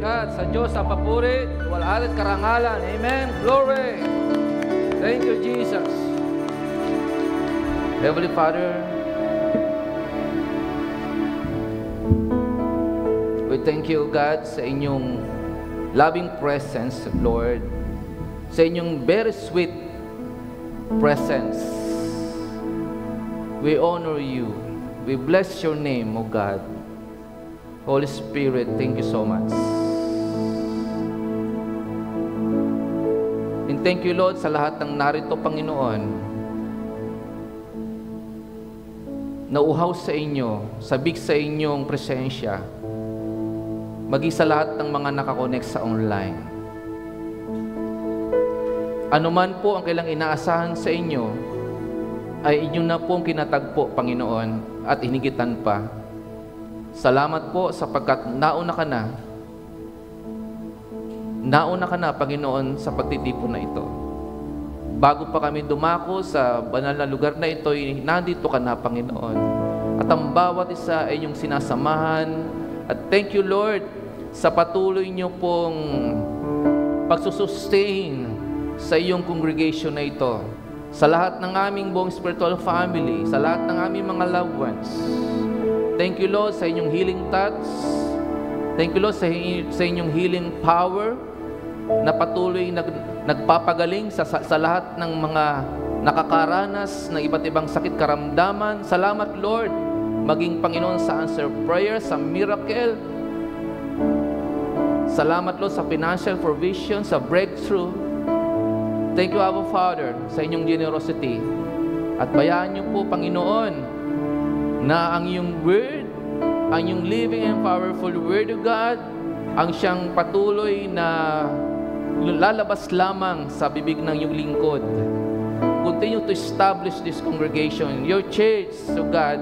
God, sa Diyos ang papuri, wala at karangalan. Amen. Glory. Thank you, Jesus. Heavenly Father, we thank you, God, sa inyong loving presence, Lord. Sa inyong very sweet presence. We honor you. We bless your name, O God. Holy Spirit, thank you so much. And thank you, Lord, sa lahat ng narito, Panginoon. Nauhaw sa inyo, sabik sa inyong presensya, maging sa lahat ng mga nakakonect sa online. Ano man po ang kailang inaasahan sa inyo, ay inyo na pong kinatagpo, Panginoon, at hinigitan pa. Salamat po sapagkat nauna ka na. Nauna ka na, Panginoon, sa pagtitipon na ito. Bago pa kami dumako sa banal na lugar na ito, nandito ka na, Panginoon. At ang bawat isa ay inyong sinasamahan. At thank you, Lord, sa patuloy niyo pong pagsusustain sa iyong congregation na ito. Sa lahat ng aming buong spiritual family, sa lahat ng aming mga loved ones. Thank you, Lord, sa inyong healing touch. Thank you, Lord, sa inyong healing power na patuloy nagpapagaling sa lahat ng mga nakakaranas ng iba't ibang sakit karamdaman. Salamat, Lord, maging Panginoon sa answer prayer, sa miracle. Salamat, Lord, sa financial provision, sa breakthrough. Thank you, Abba Father, sa inyong generosity. At bayaan niyo po, Panginoon, na ang iyong word, ang iyong living and powerful word of God, ang siyang patuloy na lalabas lamang sa bibig ng iyong lingkod. Continue to establish this congregation, your church, so God,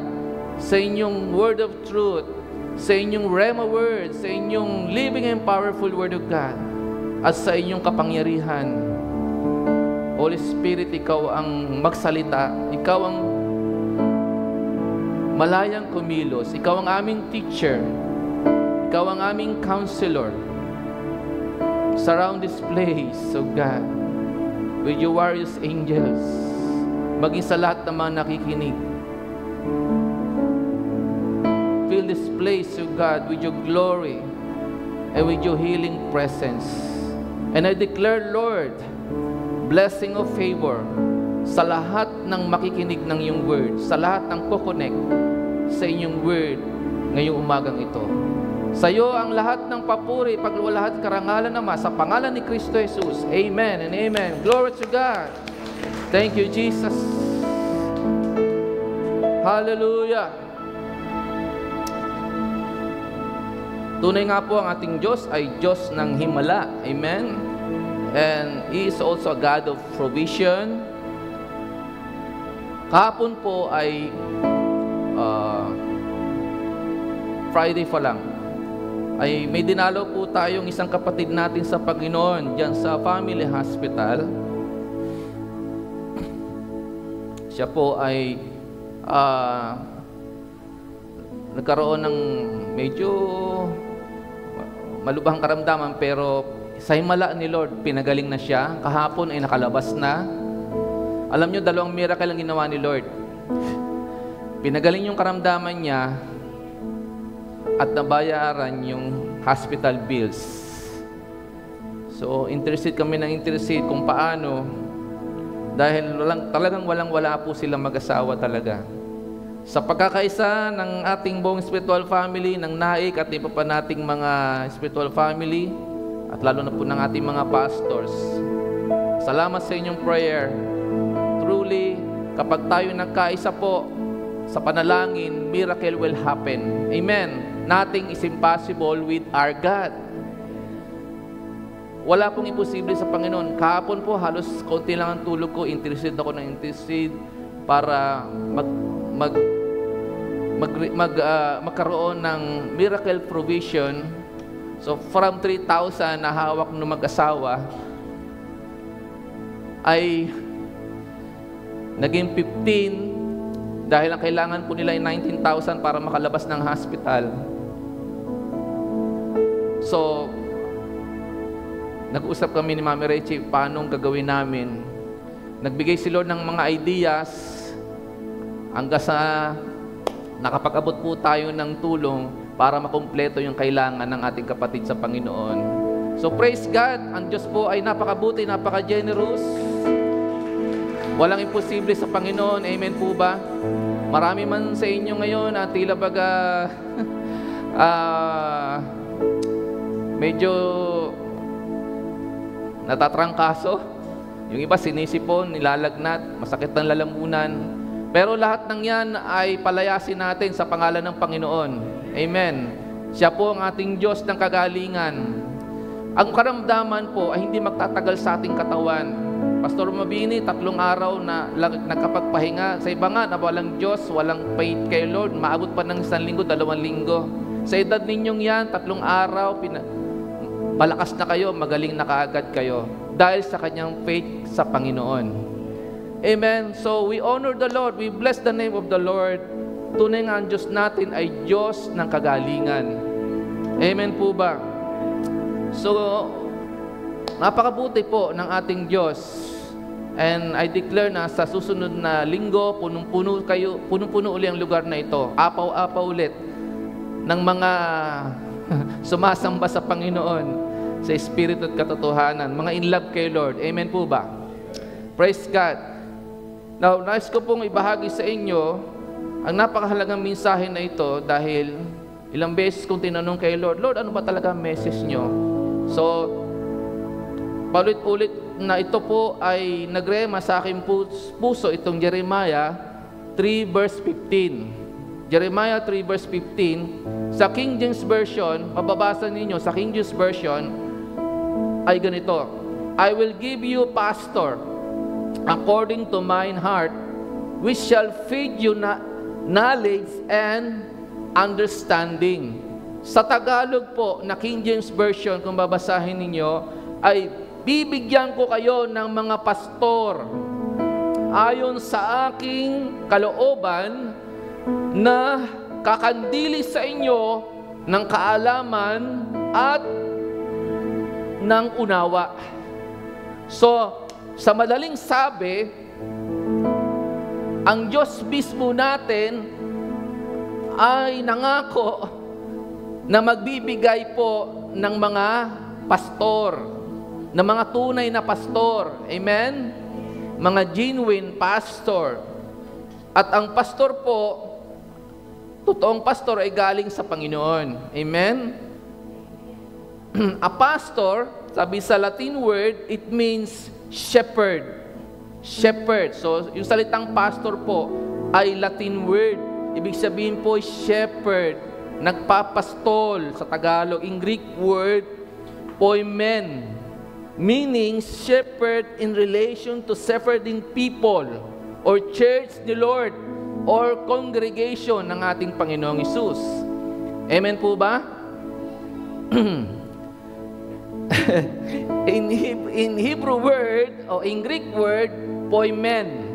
sa inyong word of truth, sa inyong Rhema word, sa inyong living and powerful word of God, at sa inyong kapangyarihan. Holy Spirit, ikaw ang magsalita, ikaw ang malayang kumilos, ikaw ang aming teacher, ikaw ang aming counselor. Surround this place, so God, with your warriors angels, maging sa lahat ng mga nakikinig. Fill this place, so God, with your glory and with your healing presence. And I declare, Lord, blessing of favor sa lahat ng makikinig ng iyong word, sa lahat ng kukonek sa inyong word ngayong umagang ito. Sa iyo ang lahat ng papuri, pagluwalhati, karangalan naman sa pangalan ni Kristo Jesus. Amen and amen. Glory to God. Thank you, Jesus. Hallelujah. Tunay nga po ang ating Diyos ay Diyos ng himala. Amen. And He is also a God of provision. Kahapon po ay Friday pa lang, ay may dinalaw po tayong isang kapatid natin sa Panginoon diyan sa Family Hospital. Siya po ay nagkaroon ng medyo malubhang karamdaman, pero sa himala ni Lord, pinagaling na siya. Kahapon ay nakalabas na. Alam nyo, dalawang miracle ang ginawa ni Lord. Pinagaling yung karamdaman niya at nabayaran yung hospital bills. So, interested kami kung paano, dahil talagang walang-wala po silang mag-asawa talaga. Sa pagkakaisa ng ating buong spiritual family, ng naik at iba pa nating mga spiritual family, at lalo na po ng ating mga pastors. Salamat sa inyong prayer. Truly, kapag tayo nagkaisa po sa panalangin, miracle will happen. Amen. Nothing is impossible with our God. Wala pong imposible sa Panginoon. Kahapon po, halos konti lang ang tulog ko. Interested ako ng interested para magkaroon ng miracle provision. So, from 3,000 na hawak ng mag-asawa, ay naging 15 dahil ang kailangan po nila ay 19,000 para makalabas ng hospital. So, nag-usap kami ni Mami Rachel paano gagawin namin. Nagbigay si Lord ng mga ideas hanggang sa nakapag-abot po tayo ng tulong para makumpleto yung kailangan ng ating kapatid sa Panginoon. So praise God, ang Diyos po ay napakabuti, napaka-generous. Walang imposible sa Panginoon, amen po ba? Marami man sa inyo ngayon na tila baga medyo natatrangkaso. Yung iba sinisipon, nilalagnat, masakit ng lalamunan. Pero lahat ng yan ay palayasin natin sa pangalan ng Panginoon. Amen. Siya po ang ating Diyos ng kagalingan. Ang karamdaman po ay hindi magtatagal sa ating katawan. Pastor Mabini, 3 araw na nagkapagpahinga. Sa iba nga, na walang Diyos, walang faith kay Lord, maabot pa ng 1 linggo, 2 linggo. Sa edad ninyong yan, 3 araw, malakas na kayo, magaling na kaagad kayo. Dahil sa kanyang faith sa Panginoon. Amen. So we honor the Lord. We bless the name of the Lord. Tunay nga ang Diyos natin ay Diyos ng kagalingan. Amen po ba? So, napakabuti po ng ating Diyos. And I declare na sa susunod na linggo, punong-puno uli ang lugar na ito. Apaw-apaw ulit ng mga sumasamba sa Panginoon sa Espiritu at katotohanan. Mga in love kay Lord. Amen po ba? Praise God. Now, nais ko pong ibahagi sa inyo ang napakahalagang mensahe na ito dahil ilang beses kong tinanong kay Lord, Lord, ano ba talaga ang message nyo? So, paulit-ulit na ito po ay nagrema sa aking puso itong Jeremiah 3 verse 15. Jeremiah 3 verse 15. Sa King James Version, mababasa ninyo, sa King James Version ay ganito, I will give you pastor according to mine heart, which shall feed you knowledge and understanding. Sa Tagalog po, na King James Version, kung babasahin ninyo, ay bibigyan ko kayo ng mga pastor ayon sa aking kalooban na kakandili sa inyo ng kaalaman at ng unawa. So, sa madaling sabi, ang Diyos mismo natin ay nangako na magbibigay po ng mga pastor, ng mga tunay na pastor. Amen? Mga genuine pastor. At ang pastor po, totoong pastor ay galing sa Panginoon. Amen? A pastor, sabi sa Latin word, it means shepherd. Shepherd. So, yung salitang pastor po ay Latin word. Ibig sabihin po, shepherd. Nagpapastol sa Tagalog. In Greek word, poimen. Meaning, shepherd in relation to shepherding people or church ni Lord or congregation ng ating Panginoong Hesus. Amen po ba? in Hebrew word o in Greek word, poimen.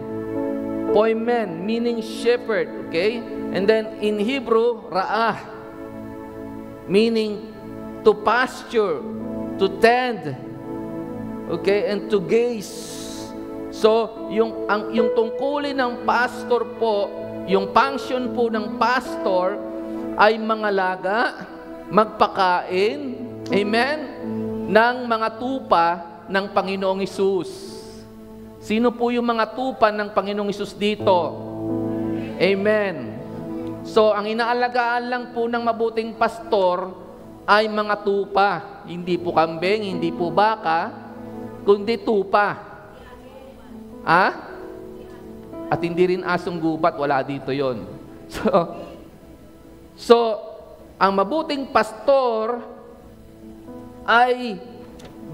Poimen meaning shepherd, okay? And then in Hebrew, ra'ah, meaning to pasture, to tend, okay, and to gaze. So, yung tungkulin ng pastor po, yung function po ng pastor ay mangalaga, magpakain, amen, ng mga tupa ng Panginoong Hesus. Sino po yung mga tupa ng Panginoong Hesus dito? Amen. So, ang inaalagaan lang po ng mabuting pastor ay mga tupa. Hindi po kambing, hindi po baka, kundi tupa. At hindi rin asong gubat, wala dito yon. So, ang mabuting pastor ay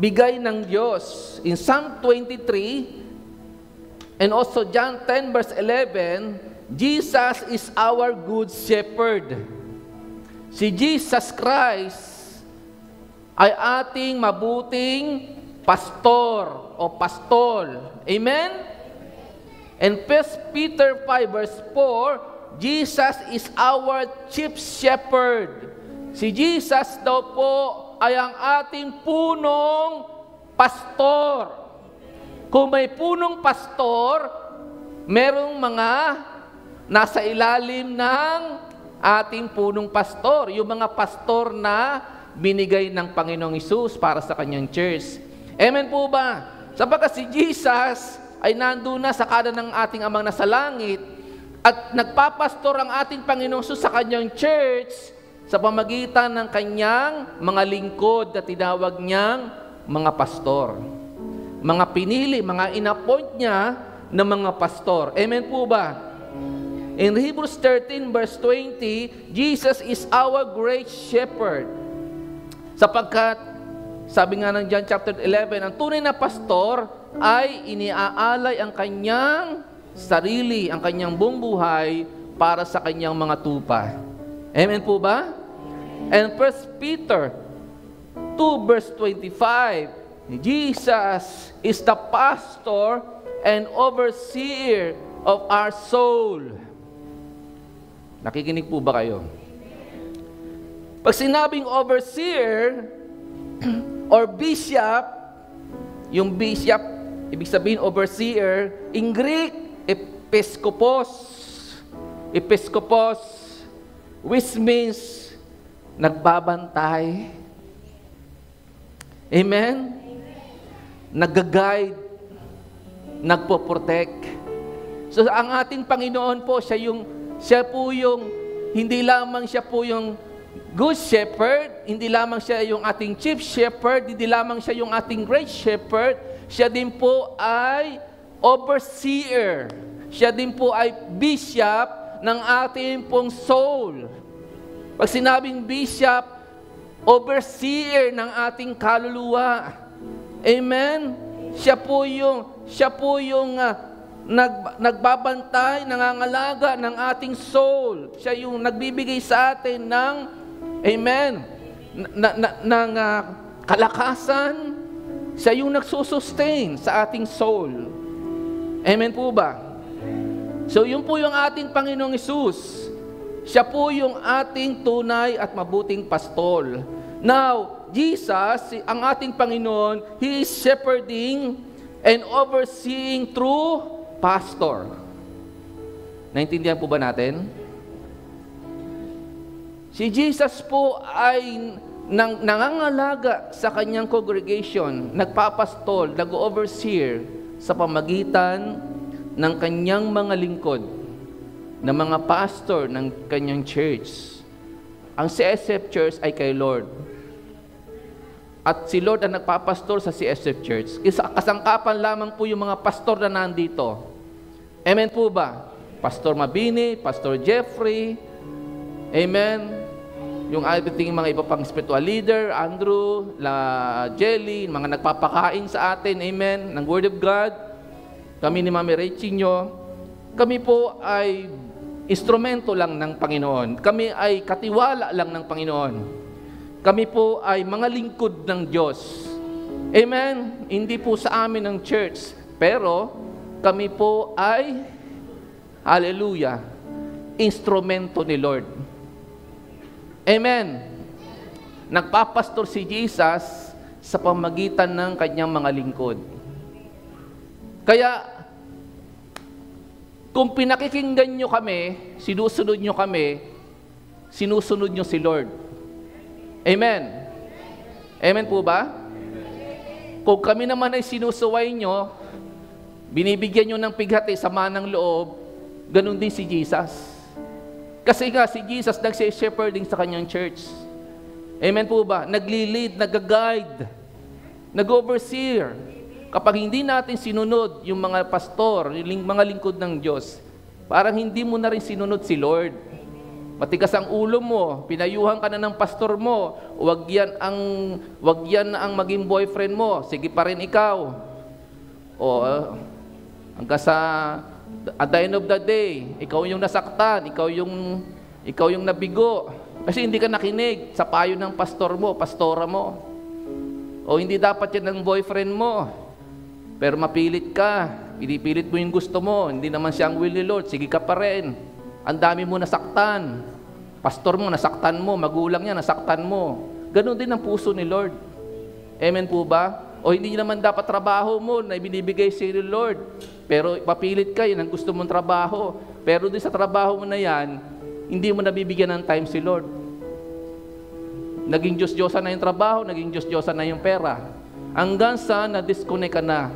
bigay ng Diyos. In Psalm 23 and also John 10 verse 11, Jesus is our good shepherd. Si Jesus Christ ay ating mabuting pastor o pastol. Amen? And 1 Peter 5 verse 4, Jesus is our chief shepherd. Si Jesus daw po ay ang ating punong pastor. Kung may punong pastor, merong mga nasa ilalim ng ating punong pastor. Yung mga pastor na binigay ng Panginoong Hesus para sa kanyang church. Amen po ba? Sapagkat si Jesus ay nandun na sa kanan ng ating Amang nasa langit at nagpapastor ang ating Panginoong Hesus sa kanyang church sa pamagitan ng kanyang mga lingkod na tinawag niyang mga pastor. Mga pinili, mga inappoint niya na mga pastor. Amen po ba? In Hebrews 13 verse 20, Jesus is our great shepherd. Sapagkat, sabi nga ng John chapter 11, ang tunay na pastor ay iniaalay ang kanyang sarili, ang kanyang buong buhay para sa kanyang mga tupa. Amen po ba? And 1 Peter 2 verse 25, Jesus is the pastor and overseer of our soul. Nakikinig po ba kayo? Pag sinabing overseer or bishop, yung bishop, ibig sabihin overseer, in Greek, episkopos. Episkopos, which means nagbabantay. Amen? Nag-guide, nagpo-protect. So ang ating Panginoon po, siya po yung, hindi lamang siya po yung good shepherd, hindi lamang siya yung ating chief shepherd, hindi lamang siya yung ating great shepherd, siya din po ay overseer. Siya din po ay bishop ng ating pong soul. Pag sinabing bishop, overseer ng ating kaluluwa. Amen? Siya po yung nagbabantay, nangangalaga ng ating soul. Siya yung nagbibigay sa atin ng, amen, ng kalakasan. Siya yung nagsusustain sa ating soul. Amen po ba? So, yun po yung ating Panginoong Hesus. Siya po yung ating tunay at mabuting pastol. Now, Jesus, ang ating Panginoon, He is shepherding and overseeing through pastor. Naintindihan po ba natin? Si Jesus po ay nangangalaga sa kanyang congregation, nagpapastol, nag-overseer sa pamagitan ng kanyang mga lingkod, ng mga pastor ng kanyang church. Ang CSF Church ay kay Lord. At si Lord ang nagpapastor sa CSF Church. Kasangkapan lamang po yung mga pastor na nandito. Amen po ba? Pastor Mabini, Pastor Jeffrey, amen. Yung ating mga iba pang spiritual leader, Andrew, Jelly, mga nagpapakain sa atin, amen, ng Word of God. Kami ni Mami Rechinyo, kami po ay instrumento lang ng Panginoon. Kami ay katiwala lang ng Panginoon. Kami po ay mga lingkod ng Diyos. Amen? Hindi po sa amin ng church, pero kami po ay, hallelujah, instrumento ni Lord. Amen? Nagpapastor si Jesus sa pamagitan ng kanyang mga lingkod. Kaya, kung pinakikinggan nyo kami, sinusunod nyo kami, sinusunod nyo si Lord. Amen? Amen po ba? Kung kami naman ay sinusuway nyo, binibigyan nyo ng pighati, sama ng loob, ganun din si Jesus. Kasi nga, si Jesus nagsi-shepherding sa kanyang church. Amen po ba? Nagli-lead, nag-guide, nag-overseer. Kapag hindi natin sinunod yung mga pastor, yung mga lingkod ng Diyos, parang hindi mo na rin sinunod si Lord. Matigas ang ulo mo, pinayuhan ka na ng pastor mo, wag yan ang maging boyfriend mo, sige pa rin ikaw. O, hanggang sa at the end of the day, ikaw yung nasaktan, ikaw yung nabigo. Kasi hindi ka nakinig sa payo ng pastor mo, pastora mo. O hindi dapat yan ng boyfriend mo. Pero mapilit ka, pinipilit mo yung gusto mo, hindi naman siya ang will ni Lord, sige ka pa rin. Ang dami mo nasaktan. Pastor mo, nasaktan mo. Magulang niya, nasaktan mo. Ganon din ang puso ni Lord. Amen po ba? o hindi naman dapat trabaho mo na ibinibigay sa iyo, Lord. Pero papilit ka, yun ang gusto mong trabaho. Pero doon sa trabaho mo na yan, hindi mo nabibigyan ng time si Lord. Naging Diyos-Diyosan na yung trabaho, naging Diyos-Diyosan na yung pera. Hanggang sa na-disconnect ka na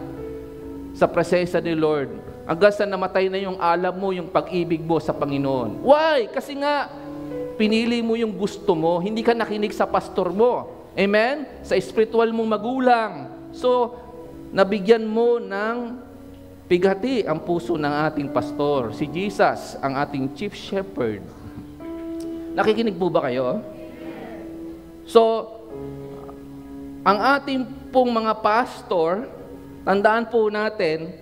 sa presensya ni Lord. Hanggang sa namatay na yung alam mo, yung pag-ibig mo sa Panginoon. Why? Kasi nga, pinili mo yung gusto mo, hindi ka nakinig sa pastor mo. Amen? Sa spiritual mong magulang. So, nabigyan mo ng pighati ang puso ng ating pastor. Si Jesus, ang ating chief shepherd. Nakikinig po ba kayo? So, ang ating pong mga pastor, tandaan po natin,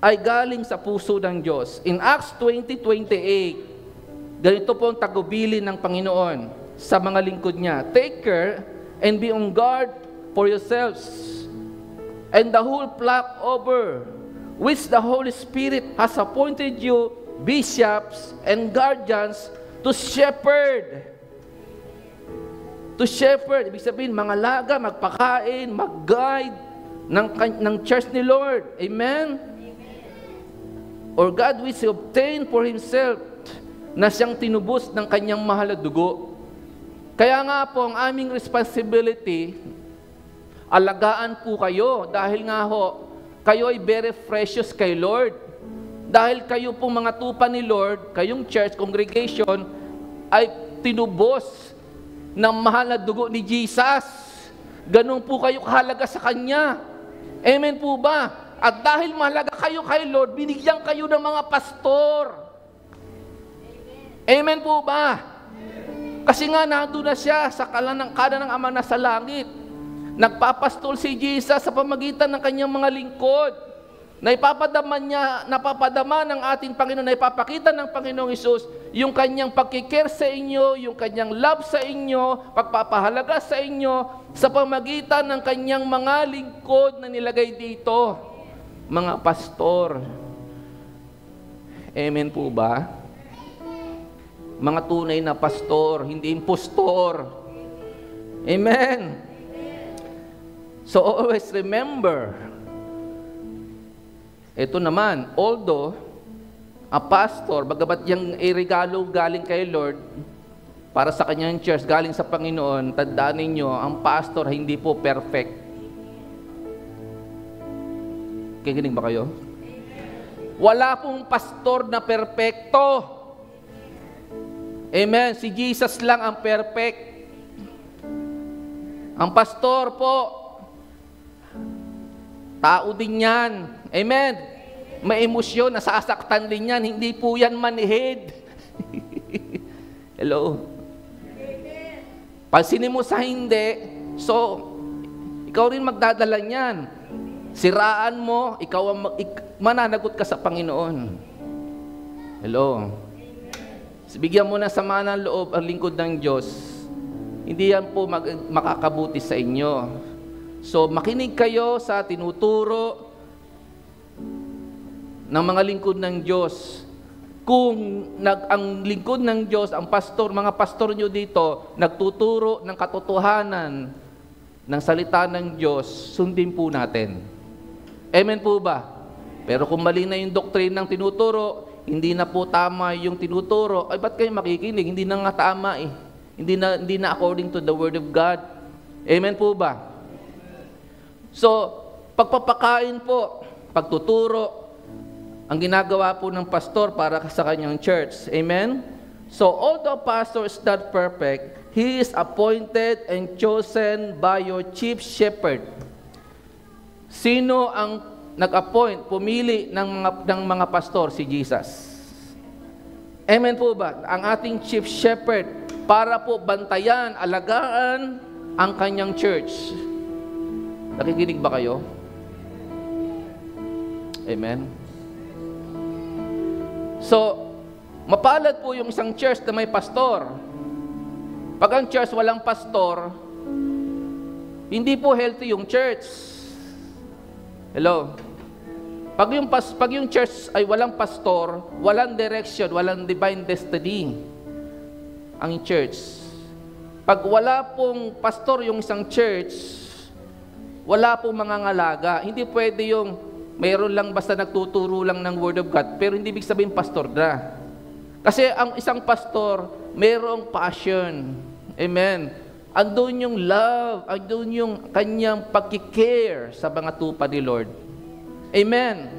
ay galing sa puso ng Diyos. In Acts 20:28, ganito po ang tagubilin ng Panginoon sa mga lingkod niya. Take care and be on guard for yourselves and the whole flock over which the Holy Spirit has appointed you bishops and guardians to shepherd. To shepherd, ibig sabihin, mangalaga, magpakain, mag-guide ng church ni Lord. Amen? Or God which obtained for Himself na siyang tinubos ng kanyang mahal na dugo. Kaya nga po, ang aming responsibility, alagaan po kayo dahil nga ho, kayo ay very precious kay Lord. Dahil kayo po mga tupa ni Lord, kayong church, congregation, ay tinubos ng mahal na dugo ni Jesus. Ganun po kayo kahalaga sa Kanya. Amen po ba? At dahil mahalaga kayo kay Lord, binigyan kayo ng mga pastor. Amen po ba? Kasi nga nandun na siya sa kanan ng Ama na sa langit. Nagpapastol si Jesus sa pamagitan ng kanyang mga lingkod. Napapadama ng ating Panginoon, na ipapakita ng Panginoong Hesus yung kanyang pagkikare sa inyo, yung kanyang love sa inyo, pagpapahalaga sa inyo, sa pamagitan ng kanyang mga lingkod na nilagay dito. Mga pastor. Amen po ba? Mga tunay na pastor, hindi impostor. Amen. So always remember, ito naman, although a pastor, bagamat yung regalo galing kay Lord para sa kanyang church, galing sa Panginoon, tandaan ninyo, ang pastor hindi po perfect. Kikinig ba kayo? Wala pong pastor na perfecto. Amen. Si Jesus lang ang perfect. Ang pastor po, tao din yan. Amen. May emosyon, nasasaktan din yan. Hindi po yan manhid. Hello? Pansinin mo sa hindi, so, ikaw rin magdadala niyan. Siraan mo, ikaw mananagot ka sa Panginoon. Hello? Bigyan mo na sama ng loob ang lingkod ng Diyos. Hindi yan po makakabuti sa inyo. So, makinig kayo sa tinuturo ng mga lingkod ng Diyos. Kung ang lingkod ng Diyos, ang pastor, mga pastor nyo dito, nagtuturo ng katotohanan ng salita ng Diyos, sundin po natin. Amen po ba? Pero kung mali na yung doctrine ng tinuturo, hindi na po tama yung tinuturo, ay ba't kayo makikinig? Hindi na nga tama eh. Hindi na according to the Word of God. Amen po ba? So, pagpapakain po, pagtuturo, ang ginagawa po ng pastor para sa kanyang church. Amen? So, although pastor is not perfect, he is appointed and chosen by your chief shepherd. Sino ang nag-appoint, pumili ng mga pastor? Si Jesus. Amen po ba? Ang ating chief shepherd para po bantayan, alagaan ang kanyang church. Nakikinig ba kayo? Amen? So, mapalad po yung isang church na may pastor. Pag ang church walang pastor, hindi po healthy yung church. Hello? Pag yung church ay walang pastor, walang direction, walang divine destiny ang church. Pag wala pong pastor yung isang church, wala pong mangangalaga. Hindi pwede yung mayroon lang basta nagtuturo lang ng Word of God, pero hindi ibig sabihin pastor na. Kasi ang isang pastor, mayroong passion. Amen. Andun yung love, andun yung kanyang pagkikare sa mga tupa ni Lord. Amen.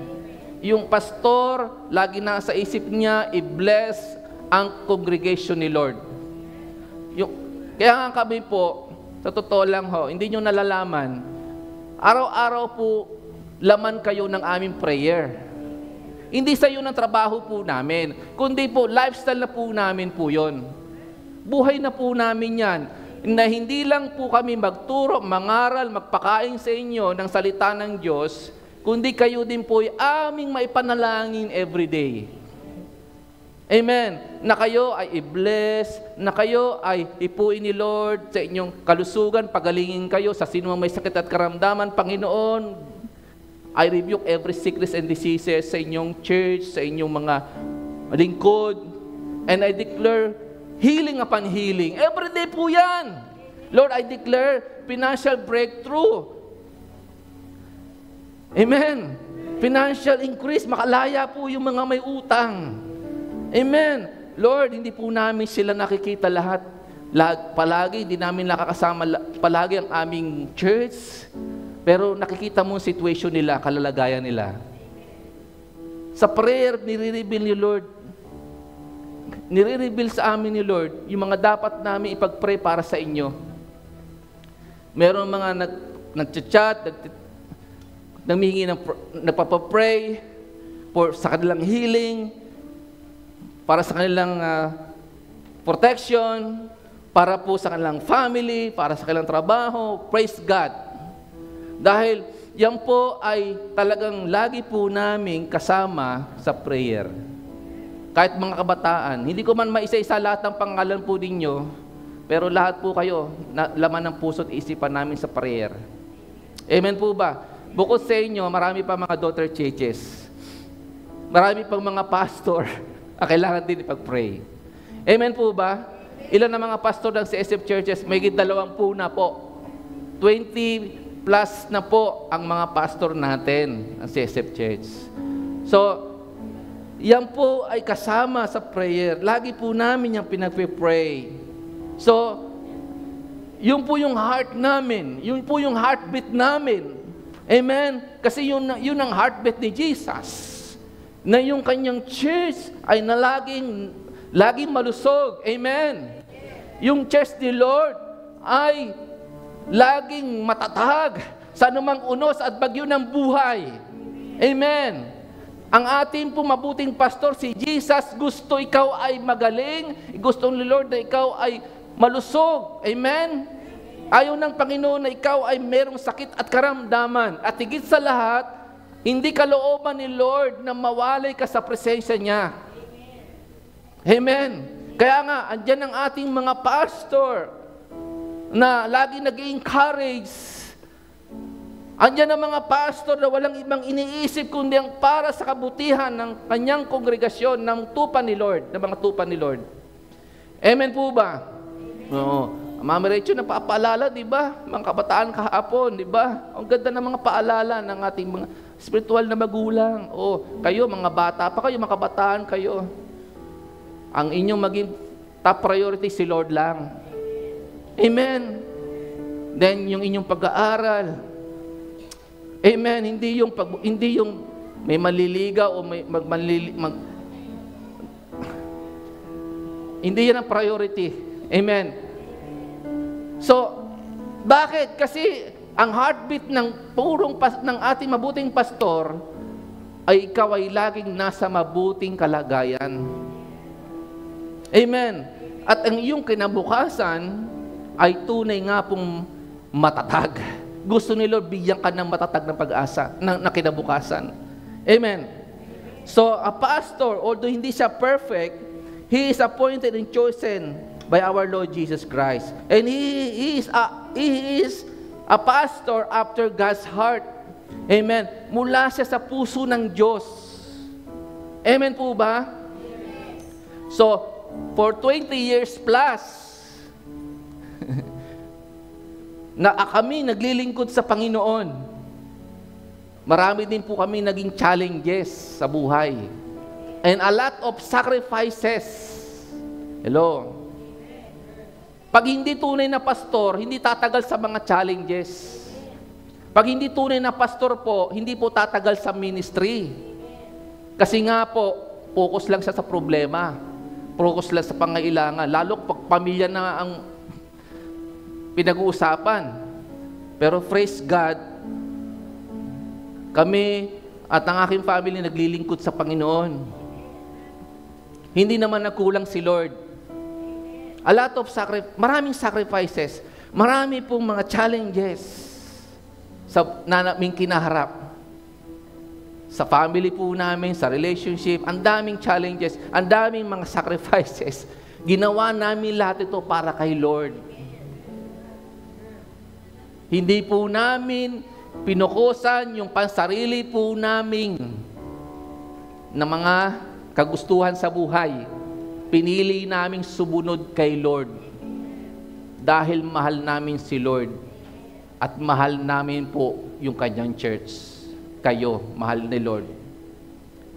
Yung pastor, lagi nasa isip niya, i-bless ang congregation ni Lord. Kaya nga kami po, sa totoo lang ho, hindi nyo nalalaman, araw-araw po, laman kayo ng aming prayer. Hindi sa iyo ng trabaho po namin, kundi po, lifestyle na po namin po yun. Buhay na po namin yan, na hindi lang po kami magturo, mangaral, magpakain sa inyo ng salita ng Diyos, kundi kayo din po ay aming maipanalangin everyday. Amen. Na kayo ay i-bless, na kayo ay ipuin ni Lord sa inyong kalusugan, pagalingin kayo sa sino may sakit at karamdaman. Panginoon, I rebuke every sickness and diseases sa inyong church, sa inyong mga lingkod, and I declare healing upon healing. Every day po yan. Lord, I declare financial breakthrough. Amen. Financial increase. Makalaya po yung mga may utang. Amen. Lord, hindi po namin sila nakikita lahat. Palagi, hindi namin nakakasama palagi ang aming church. Pero nakikita mo ang situation nila, kalalagayan nila. Sa prayer, nire-reveal ni Lord, nire-reveal sa amin ni Lord yung mga dapat namin ipag-pray para sa inyo. Meron mga nag-chat, nanghihingi ng nagpapapray sa kanilang healing, para sa kanilang protection, para po sa kanilang family, para sa kanilang trabaho. Praise God. Dahil yan po ay talagang lagi po namin kasama sa prayer. Kahit mga kabataan, hindi ko man maisa-isa lahat ng pangalan po ninyo, pero lahat po kayo, laman ng puso't isipan namin sa prayer. Amen po ba? Bukod sa inyo, marami pa mga daughter churches. Marami pang mga pastor ang kailangan din ipag-pray. Amen po ba? Ilan na mga pastor ng CSF churches? May 20 na po. 20 plus na po ang mga pastor natin ng CSF church. So, yan po ay kasama sa prayer. Lagi po namin yung pinag-pray. So, yun po yung heart namin. Yun po yung heartbeat namin. Amen? Kasi yun ang heartbeat ni Jesus. Na yung kanyang church ay laging malusog. Amen? Yung church ni Lord ay laging matatag sa anumang unos at bagyo ng buhay. Amen? Ang ating po mabuting pastor, si Jesus, gusto ikaw ay magaling, gusto ni Lord na ikaw ay malusog. Amen? Ayaw ng Panginoon na ikaw ay merong sakit at karamdaman. At higit sa lahat, hindi kalooban ni Lord na mawalay ka sa presensya niya. Amen? Kaya nga, andyan ang ating mga pastor na lagi nag-encourage. Andyan ang mga pastor na walang ibang iniisip kundi ang para sa kabutihan ng kanyang kongregasyon, ng tupa ni Lord, ng mga tupa ni Lord. Amen po ba? Oo. Mama Rachel, napapaalala, di ba? Mga kabataan kahapon, di ba? Ang ganda ng mga paalala ng ating mga spiritual na magulang. O, kayo, mga bata pa kayo, mga kabataan kayo. Ang inyong maging top priority si Lord lang. Amen. Then, yung inyong pag-aaral. Amen. Hindi yung may maliligaw o hindi yan ang priority. Amen. So, bakit? Kasi ang heartbeat ng ng ating mabuting pastor ay ikaw ay laging nasa mabuting kalagayan. Amen. At ang iyong kinabukasan ay tunay nga pong matatag. Gusto ni Lord bigyan ka ng matatag ng pag-asa, na kinabukasan. Amen. So, a pastor, although hindi siya perfect, he is appointed and chosen by our Lord Jesus Christ. And he is a pastor after God's heart. Amen. Mula siya sa puso ng Diyos. Amen po ba? So, for 20 years plus, na kami naglilingkod sa Panginoon, marami din po kami naging challenges sa buhay. And a lot of sacrifices. Hello? Pag hindi tunay na pastor, hindi tatagal sa mga challenges. Pag hindi tunay na pastor po, hindi po tatagal sa ministry. Kasi nga po, focus lang siya sa problema. Focus lang sa pangailangan. Lalo pag pamilya na ang pinag-uusapan. Pero praise God, kami at ang aking family naglilingkod sa Panginoon. Hindi naman nagkulang si Lord. A lot of maraming sacrifices, marami pong mga challenges na naming kinaharap. Sa family po namin, sa relationship, ang daming challenges, ang daming mga sacrifices. Ginawa namin lahat ito para kay Lord. Hindi po namin pinukusan yung pansarili po naming na mga kagustuhan sa buhay. Pinili naming sumunod kay Lord dahil mahal namin si Lord at mahal namin po yung kanyang church. Kayo, mahal ni Lord.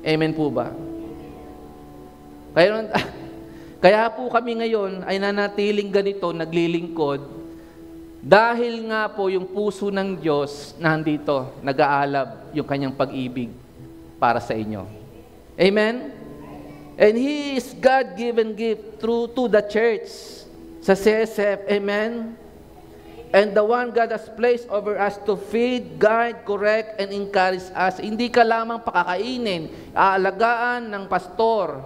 Amen po ba? Kaya po kami ngayon ay nanatiling ganito, naglilingkod. Dahil nga po yung puso ng Diyos nandito, nag-aalab yung kanyang pag-ibig para sa inyo. Amen? And He is God-given gift through to the church sa CSF. Amen? And the one God has placed over us to feed, guide, correct, and encourage us. Hindi ka lamang pakakainin, aalagaan ng pastor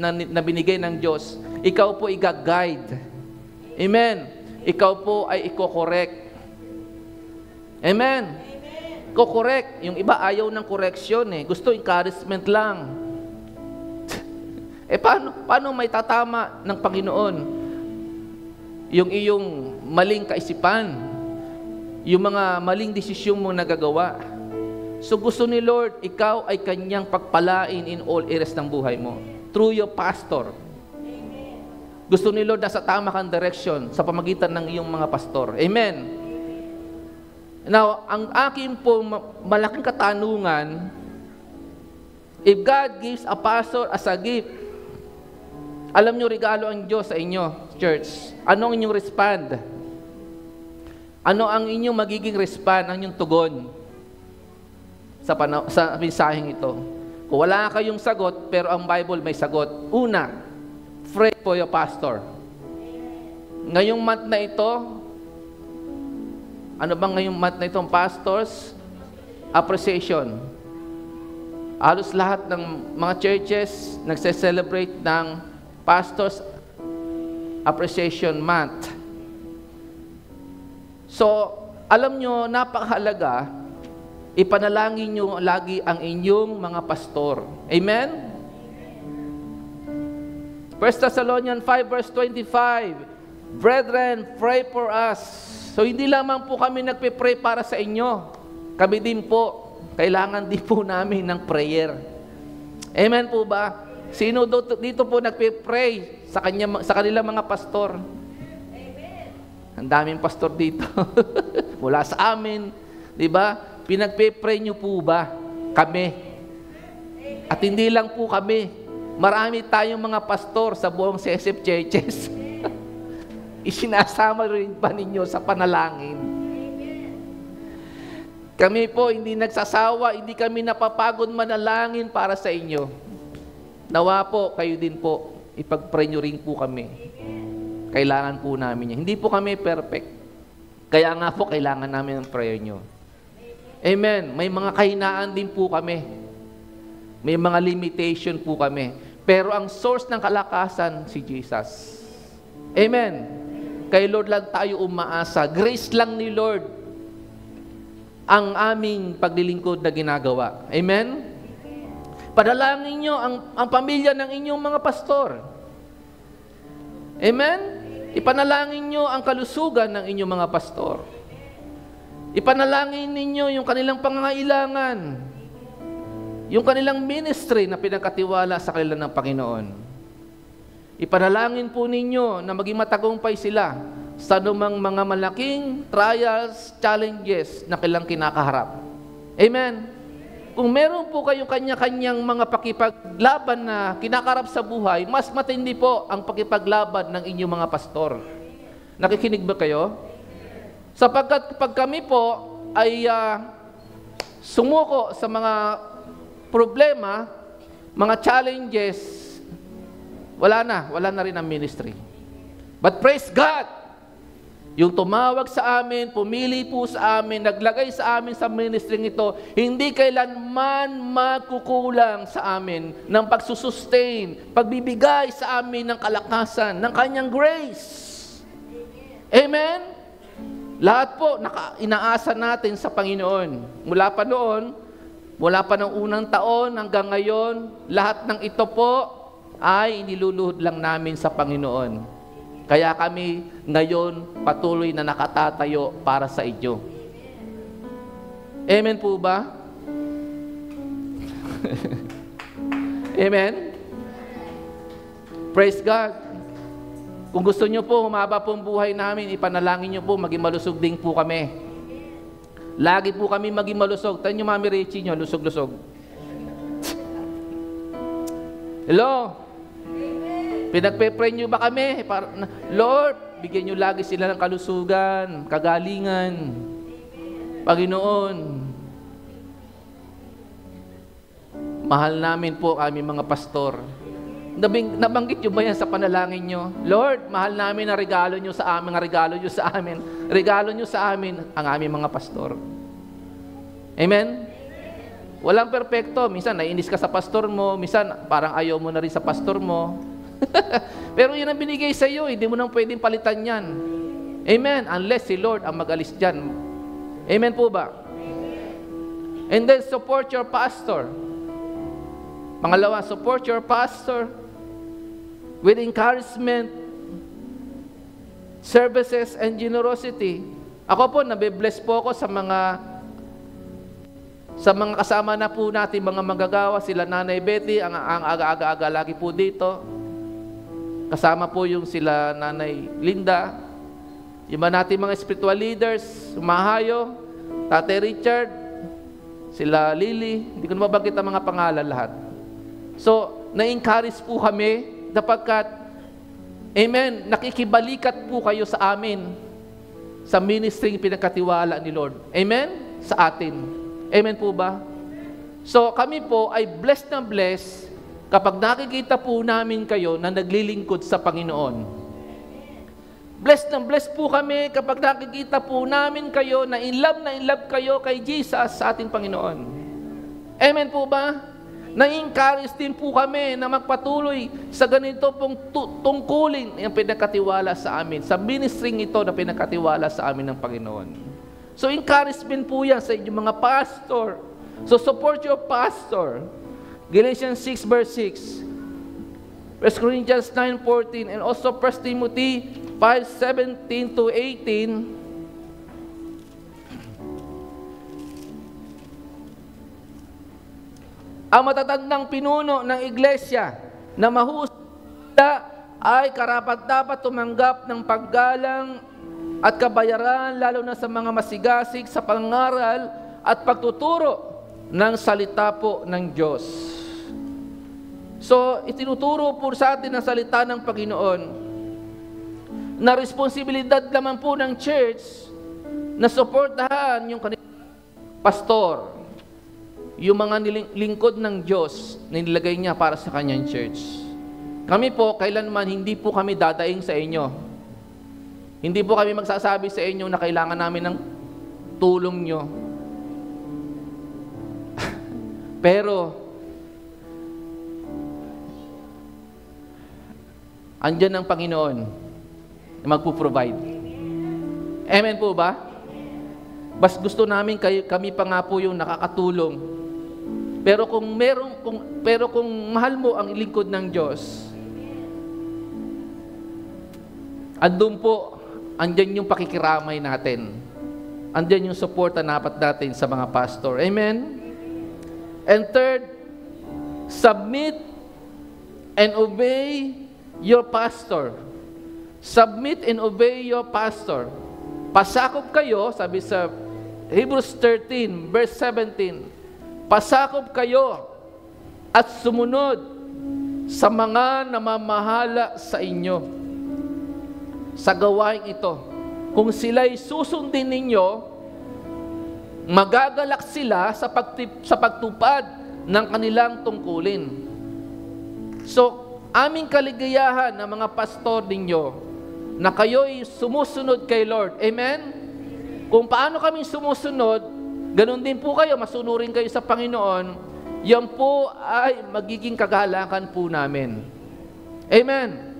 na binigay ng Diyos. Ikaw po i-guide. Amen? Ikaw po ay i-correct. Amen? Ko-correct. Yung iba ayaw ng correction eh. Gusto encouragement lang. Paano may tatama ng Panginoon yung iyong maling kaisipan, yung mga maling desisyon mo nagagawa? So gusto ni Lord, ikaw ay kanyang pagpalain in all areas ng buhay mo. Through your pastor. Gusto ni Lord nasa tama kang direction sa pamagitan ng iyong mga pastor. Amen. Now, ang akin po malaking katanungan, if God gives a pastor as a gift, alam nyo, regalo ang Diyos sa inyo, church. Ano ang inyong respond? Ano ang inyong magiging respond, ang inyong tugon sa mensaheng ito? Kung wala kayong sagot, pero ang Bible may sagot. Una, pray for your pastor. Ngayong month na ito, ano bang ngayong month na itong pastors? Appreciation. Halos lahat ng mga churches nagse-celebrate ng Pastors Appreciation Month. So, alam nyo, napakahalaga, ipanalangin nyo lagi ang inyong mga pastor. Amen? 1 Thessalonians 5 verse 25, Brethren, pray for us. So, hindi lamang po kami nagpe-pray para sa inyo. Kami din po, kailangan din po namin ng prayer. Amen po ba? Sino dito po nagpe-pray sa kanilang mga pastor? Amen. Ang daming pastor dito. Mula sa amin. Diba? Pinagpe-pray nyo po ba? Kami. At hindi lang po kami. Marami tayong mga pastor sa buong CSF churches. Isinasama rin ba ninyo sa panalangin? Kami po hindi nagsasawa, hindi kami napapagod manalangin para sa inyo. Nawa po, kayo din po, ipag-pray nyo rin po kami. Kailangan po namin yan. Hindi po kami perfect. Kaya nga po, kailangan namin ang prayer nyo. Amen. May mga kahinaan din po kami. May mga limitation po kami. Pero ang source ng kalakasan, si Jesus. Amen. Kay Lord lang tayo umaasa. Grace lang ni Lord ang aming paglilingkod na ginagawa. Amen? Padalangin nyo ang pamilya ng inyong mga pastor. Amen? Ipanalangin nyo ang kalusugan ng inyong mga pastor. Ipanalangin ninyo yung kanilang pangangailangan. Yung kanilang ministry na pinagkatiwala sa kanila ng Panginoon. Ipanalangin po ninyo na maging matagumpay sila sa anumang mga malaking trials, challenges na kailang kinakaharap. Amen? Kung meron po kayong kanya-kanyang mga pakipaglaban na kinakarap sa buhay, mas matindi po ang pakipaglaban ng inyong mga pastor. Nakikinig ba kayo? Sapagkat kapag kami po ay sumuko sa mga problema, mga challenges, wala na rin ang ministry. But praise God! Yung tumawag sa amin, pumili po sa amin, naglagay sa amin sa ministry ito, hindi kailanman magkukulang sa amin ng pagsusustain, pagbibigay sa amin ng kalakasan, ng kanyang grace. Amen? Lahat po, inaasa natin sa Panginoon. Mula pa noon, mula pa ng unang taon hanggang ngayon, lahat ng ito po ay iniluluhod lang namin sa Panginoon. Kaya kami ngayon patuloy na nakatatayo para sa inyo. Amen po ba? Amen? Praise God. Kung gusto nyo po, humaba po ang buhay namin, ipanalangin nyo po, maging malusog din po kami. Lagi po kami maging malusog. Tayo nyo, Mami Richie nyo, lusog-lusog. Hello? Pinagpe-pray nyo ba kami? Lord, bigyan nyo lagi sila ng kalusugan, kagalingan. Panginoon, mahal namin po aming mga pastor. Nabanggit nyo ba yan sa panalangin nyo? Lord, mahal namin ang regalo nyo sa amin, ang regalo nyo sa amin. Regalo nyo sa amin ang aming mga pastor. Amen? Walang perpekto. Minsan, naiinis ka sa pastor mo. Minsan, parang ayaw mo na rin sa pastor mo. Pero yun ang binigay sa iyo, hindi mo nang pwedeng palitan yan. Amen. Unless si Lord ang mag-alis dyan. Amen po ba? And then support your pastor. Pangalawa, support your pastor with encouragement, services, and generosity. Ako po, nabibless po ako sa mga kasama na po natin, mga manggagawa, sila Nanay Betty, ang aga-aga lagi po dito. Kasama po yung sila Nanay Linda, yung natin mga spiritual leaders, Mahayo, Tate Richard, sila Lily, hindi ko na mabanggit ang mga pangalan lahat. So, na-encourage po kami, sapagkat, amen, nakikibalikat po kayo sa amin, sa ministry pinagkatiwala ni Lord. Amen? Sa atin. Amen po ba? So, kami po ay blessed na blessed kapag nakikita po namin kayo na naglilingkod sa Panginoon. Blessed na blessed po kami kapag nakikita po namin kayo na in love kayo kay Jesus sa ating Panginoon. Amen po ba? Na-encourage din po kami na magpatuloy sa ganito pong tungkulin yung pinakatiwala sa amin, sa ministry ito na pinakatiwala sa amin ng Panginoon. So, encouragement po yan sa inyong mga pastor. So, support your pastor. Galatians 6 verse 6, 1 Corinthians 9:14, and also 1 Timothy 5:17 to 18. Ang matatandang pinuno ng iglesia na mahusay ay karapat-dapat tumanggap ng paggalang at kabayaran, lalo na sa mga masigasig sa pangaral at pagtuturo ng salita po ng Diyos. So, itinuturo po sa atin ang salita ng Panginoon na responsibilidad naman po ng church na suportahan yung kanilang pastor, yung mga lingkod ng Diyos na nilagay niya para sa kanyang church. Kami po, kailanman hindi po kami dadaing sa inyo. Hindi po kami magsasabi sa inyo na kailangan namin ng tulong nyo. Pero, andyan ang Panginoon na magpo-provide. Amen po ba? Bas gusto namin kami pa nga po yung nakakatulong. Pero kung mahal mo ang lingkod ng Diyos, andyan yung pakikiramay natin. Andyan yung support na dapat natin sa mga pastor. Amen? And third, submit and obey your pastor. Submit and obey your pastor. Pasakop kayo, sabi sa Hebrews 13, verse 17, pasakop kayo at sumunod sa mga namamahala sa inyo sa gawain ito. Kung sila'y susundin ninyo, magagalak sila sa pagtupad ng kanilang tungkulin. So, aming kaligayahan ng mga pastor ninyo na kayo'y sumusunod kay Lord. Amen? Kung paano kami sumusunod, ganun din po kayo, masunurin kayo sa Panginoon, yan po ay magiging kagalakan po namin. Amen?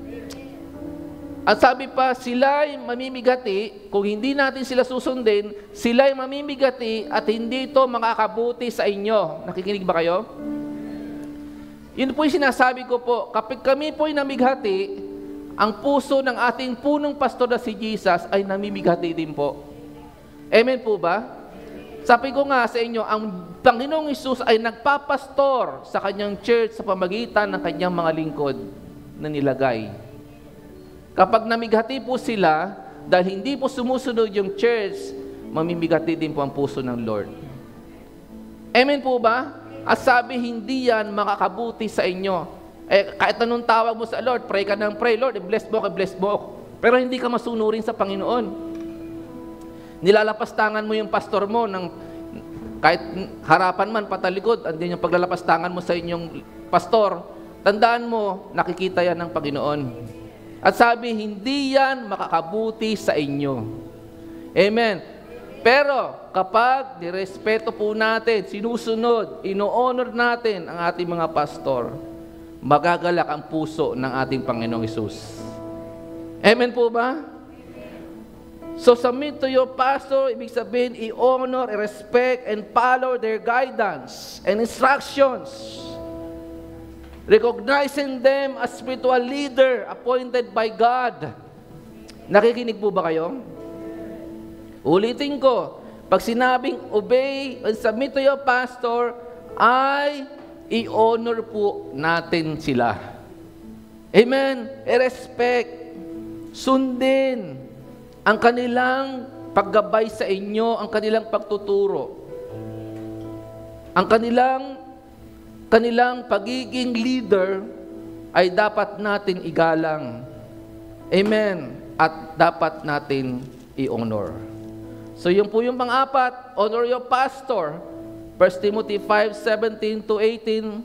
At sabi pa, sila'y mamimigati, kung hindi natin sila susundin, sila'y mamimigati at hindi ito makakabuti sa inyo. Nakikinig ba kayo? Yun po yung sinasabi ko po, kapag kami po ay namighati, ang puso ng ating punong pastor na si Jesus ay namimigati din po. Amen po ba? Sabi ko nga sa inyo, ang Panginoong Hesus ay nagpapastor sa kanyang church sa pamagitan ng kanyang mga lingkod na nilagay. Kapag namighati po sila, dahil hindi po sumusunod yung church, mamimigati din po ang puso ng Lord. Amen po ba? At sabi, hindi yan makakabuti sa inyo. Kahit anong tawag mo sa Lord, pray ka ng pray, Lord, bless mo ako. Pero hindi ka masunurin sa Panginoon. Nilalapastangan mo yung pastor mo ng kahit harapan man, patalikod, andyan yung paglalapastangan mo sa inyong pastor, tandaan mo, nakikita yan ng Panginoon. At sabi, hindi yan makakabuti sa inyo. Amen. Pero kapag nirespeto po natin, sinusunod, ino-honor natin ang ating mga pastor, magagalak ang puso ng ating Panginoong Hesus. Amen po ba? So submit to your pastor, ibig sabihin, i-honor, i-respect, and follow their guidance and instructions. Recognizing them as spiritual leader appointed by God. Nakikinig po ba kayo? Ulitin ko, pag sinabing obey and submit to your pastor, ay i-honor po natin sila. Amen? I-respect, sundin ang kanilang paggabay sa inyo, ang kanilang pagtuturo. Ang kanilang pagiging leader ay dapat natin igalang. Amen? At dapat natin i-honor. So yun po yung pang-apat, honor your pastor. 1 Timothy 5:17-18,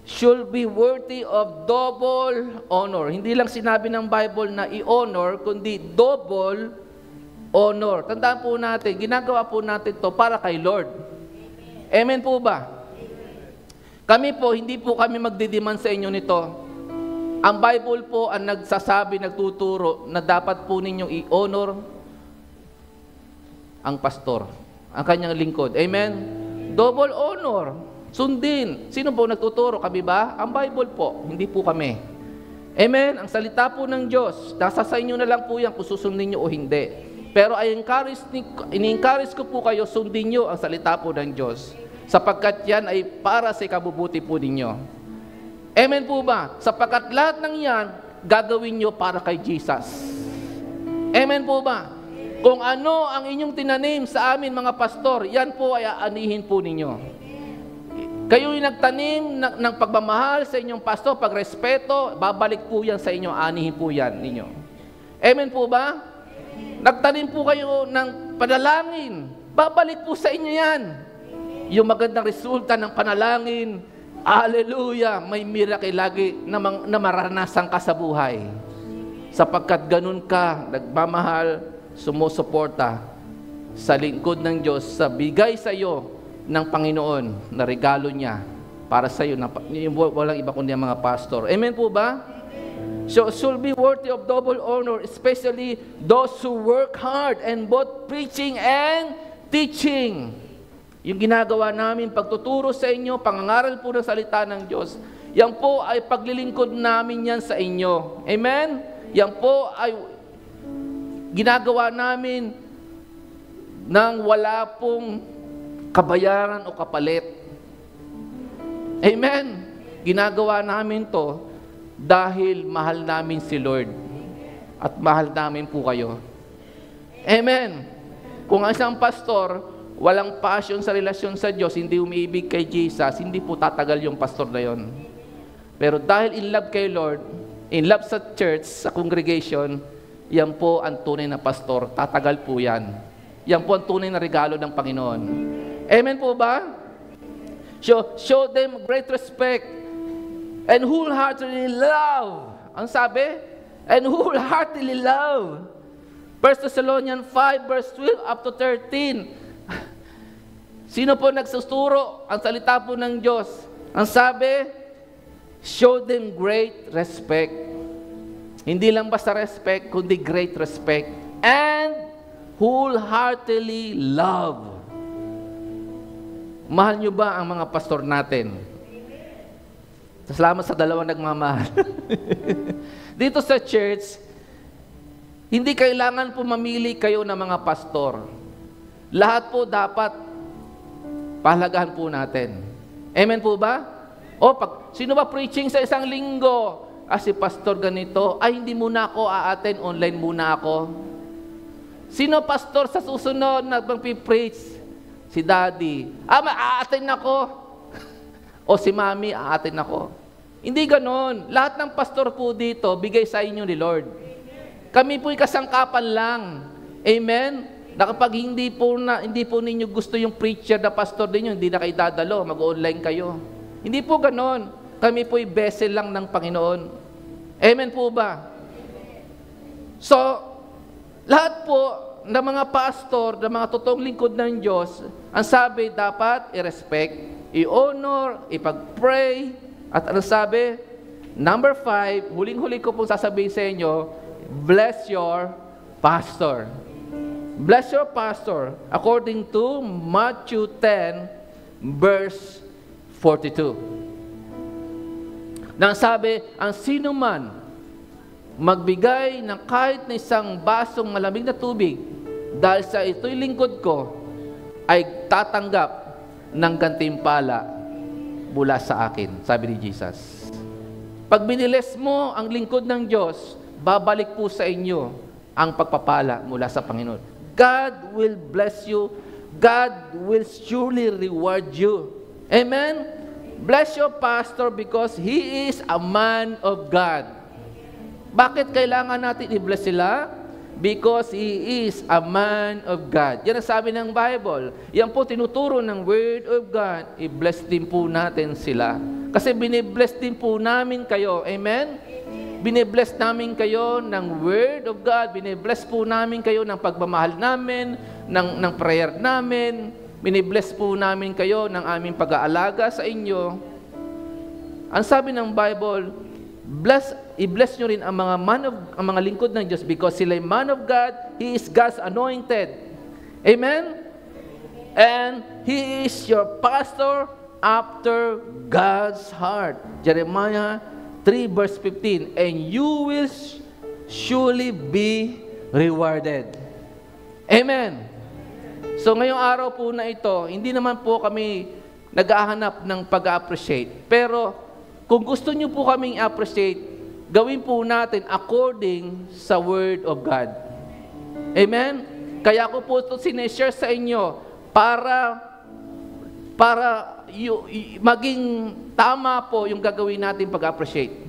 should be worthy of double honor. Hindi lang sinabi ng Bible na i-honor, kundi double honor. Tandaan po natin, ginagawa po natin to para kay Lord. Amen po ba? Kami po, hindi po kami magdidiman sa inyo nito. Ang Bible po ang nagsasabi, nagtuturo na dapat po ninyong i-honor ang pastor, ang kanyang lingkod. Amen? Double honor. Sundin. Sino po nagtuturo? Kami ba? Ang Bible po. Hindi po kami. Amen? Ang salita po ng Diyos, nasa sa inyo na lang po yan kung susundin nyo o hindi. Pero ini-encourage ko po kayo, sundin nyo ang salita po ng Diyos. Sapagkat yan ay para sa ikabubuti po ninyo. Amen po ba? Sapagkat lahat ng yan, gagawin nyo para kay Jesus. Amen po ba? Kung ano ang inyong tinanim sa amin mga pastor, yan po ay aanihin po ninyo. Kayo'y nagtanim ng pagmamahal sa inyong pastor, pagrespeto, babalik po yan sa inyo, aanihin po yan ninyo. Amen po ba? Nagtanim po kayo ng panalangin, babalik po sa inyo yan. Yung magandang resulta ng panalangin, hallelujah, may miracle lagi na maranasan ka sa buhay. Sapagkat ganun ka, nagmamahal, sumusuporta sa lingkod ng Diyos, sa bigay sa iyo ng Panginoon na regalo niya para sa iyo, walang iba kundi ang mga pastor. Amen po ba? So, should be worthy of double honor, especially those who work hard and both preaching and teaching. Yung ginagawa namin, pagtuturo sa inyo, pangangaral po ng salita ng Diyos, yan po ay paglilingkod namin yan sa inyo. Amen? Yan po ay ginagawa namin nang wala pong kabayaran o kapalit. Amen? Ginagawa namin to dahil mahal namin si Lord. at mahal namin po kayo. Amen. Kung ang isang pastor, walang passion sa relasyon sa Diyos, hindi umiibig kay Jesus, hindi po tatagal yung pastor na yon. Pero dahil in love kay Lord, in love sa church, sa congregation, yan po ang tunay na pastor. Tatagal po yan. Yan po ang tunay na regalo ng Panginoon. Amen po ba? Show them great respect and wholeheartedly love. Ang sabi? And wholeheartedly love. 1 Thessalonians 5 verse 12 up to 13. Sino po nagsusuro? Ang salita po ng Diyos. Ang sabi, show them great respect. Hindi lang basta respect, kundi great respect. And wholeheartedly love. Mahal nyo ba ang mga pastor natin? Salamat sa dalawang nagmamahal. Dito sa church, hindi kailangan po mamili kayo ng mga pastor. Lahat po dapat pahalagahan po natin. Amen po ba? O, sino ba preaching sa isang linggo? Si pastor ganito, hindi muna ako a-attend, online muna ako. Sino pastor sa susunod na magpipreach? Si daddy. A-attend ako. O si mami, a-attend ako. Hindi ganon. Lahat ng pastor po dito, bigay sa inyo ni Lord. Kami po'y kasangkapan lang. Amen? Na kapag hindi po ninyo gusto yung preacher na pastor ninyo, hindi na kayo dadalo, mag-online kayo. Hindi po ganon. Kami po'y vessel lang ng Panginoon. Amen po ba? So, lahat po ng mga pastor, ng mga totoong lingkod ng Diyos, ang sabi dapat i-respect, i-honor, ipag-pray, at ano sabi? Number 5, huling-huli ko po sasabihin sa inyo, bless your pastor. Bless your pastor according to Matthew 10 verse 42. Nang sabi, ang sino man magbigay ng kahit na isang basong malamig na tubig dahil sa ito'y lingkod ko, ay tatanggap ng gantimpala mula sa akin, sabi ni Jesus. Pag biniles mo ang lingkod ng Diyos, babalik po sa inyo ang pagpapala mula sa Panginoon. God will bless you. God will surely reward you. Amen? Bless your pastor because he is a man of God. Bakit kailangan natin i-bless sila? Because he is a man of God. Yan ang sabi ng Bible. Yan po tinuturo ng Word of God. I-bless din po natin sila. Kasi binibless din po namin kayo. Amen? Binibless namin kayo ng Word of God. Binibless po namin kayo ng pagmamahal namin, ng prayer namin. Binibless po namin kayo ng aming pag-aalaga sa inyo. Ang sabi ng Bible, i-bless nyo rin ang mga lingkod ng Diyos because sila ay man of God, He is God's anointed. Amen? And He is your pastor after God's heart. Jeremiah 3 verse 15, and you will surely be rewarded. Amen. So ngayong araw po na ito, hindi naman po kami nag-ahanap ng pag-appreciate. Pero kung gusto nyo po kaming appreciate, gawin po natin according sa Word of God. Amen? Kaya ko po ito sinishare sa inyo para maging tama po yung gagawin natin pag-appreciate.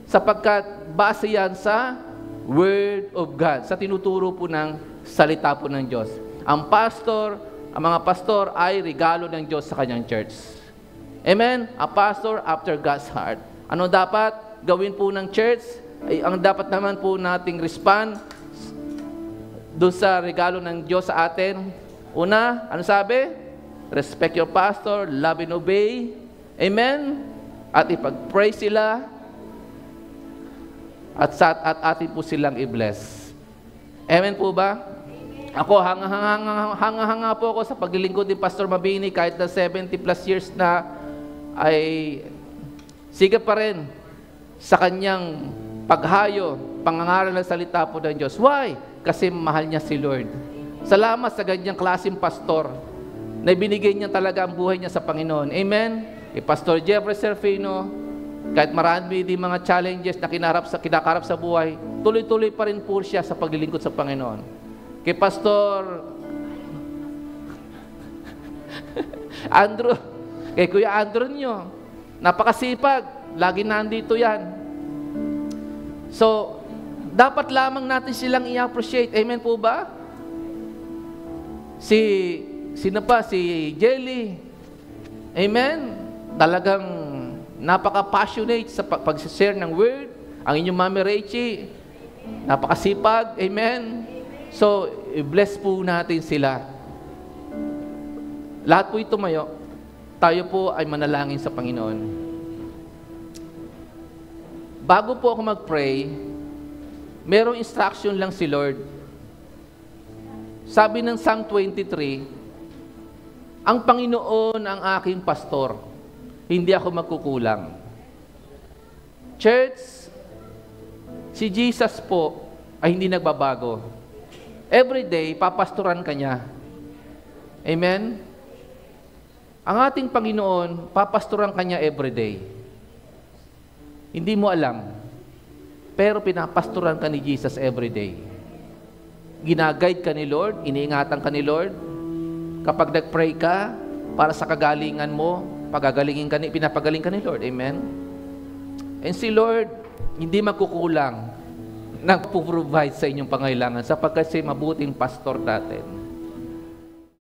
Sapagkat base yan sa Word of God, sa tinuturo po ng salita po ng Diyos. Ang mga pastor ay regalo ng Diyos sa kanyang church. Amen? A pastor after God's heart. Ano dapat gawin po ng church? Ang dapat naman po nating respond doon sa regalo ng Diyos sa atin. Una, ano sabi? Respect your pastor, love and obey. Amen? At ipag-pray sila. At atin po silang i-bless. Amen po ba? Ako, hanga po ako sa paglilingkod ni Pastor Mabini kahit na 70 plus years na ay sige pa rin sa kanyang paghayo, pangangaral ng salita po ng Diyos. Why? Kasi mahal niya si Lord. Salamat sa ganyang klaseng pastor na ibinigay niya talaga ang buhay niya sa Panginoon. Amen? Pastor Jeffrey Serfino, Kahit marami din mga challenges na kinakarap sa buhay, tuloy-tuloy pa rin po siya sa paglilingkod sa Panginoon. Kay Pastor Andrew, kay Kuya Andrew nyo, napakasipag, lagi nandito yan. So, dapat lamang natin silang i-appreciate. Amen po ba? Sino pa? Si Jelly. Amen? Talagang napaka-passionate sa pag-share ng word. Ang inyong Mami Rachie, napakasipag. Amen? So, i-bless po natin sila. Lahat po ito tumayo. Tayo po ay manalangin sa Panginoon. Bago po ako mag-pray, merong instruction lang si Lord. Sabi ng Psalm 23, ang Panginoon ang aking pastor, hindi ako magkukulang. Church, si Jesus po ay hindi nagbabago. Every day, papastoran ka niya. Amen? Ang ating Panginoon, papastoran ka niya every day. Hindi mo alam, pero pinapastoran ka ni Jesus every day. Ginaguide ka ni Lord, iniingatan ka ni Lord. Kapag nag-pray ka, para sa kagalingan mo, pinapagaling ka ni Lord. Amen? And si Lord, hindi magkukulang, nagpo-provide sa inyong pangailangan sapagkat siya mabuting pastor natin.